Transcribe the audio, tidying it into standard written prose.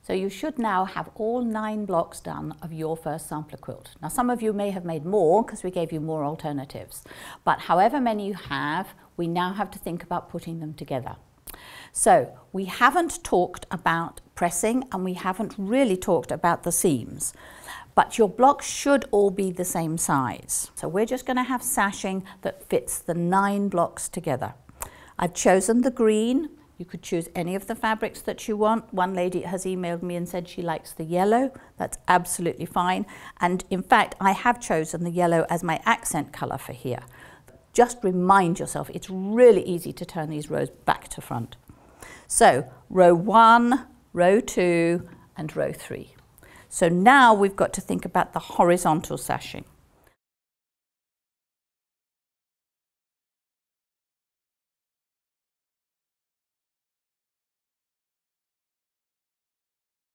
So you should now have all 9 blocks done of your first sampler quilt. Now some of you may have made more because we gave you more alternatives, but however many you have, we now have to think about putting them together. So we haven't talked about pressing and we haven't really talked about the seams, but your blocks should all be the same size. So we're just going to have sashing that fits the 9 blocks together. I've chosen the green. You could choose any of the fabrics that you want. One lady has emailed me and said she likes the yellow. That's absolutely fine. And in fact, I have chosen the yellow as my accent colour for here. Just remind yourself, it's really easy to turn these rows back to front. So row 1, row 2 and row 3. So now we've got to think about the horizontal sashing.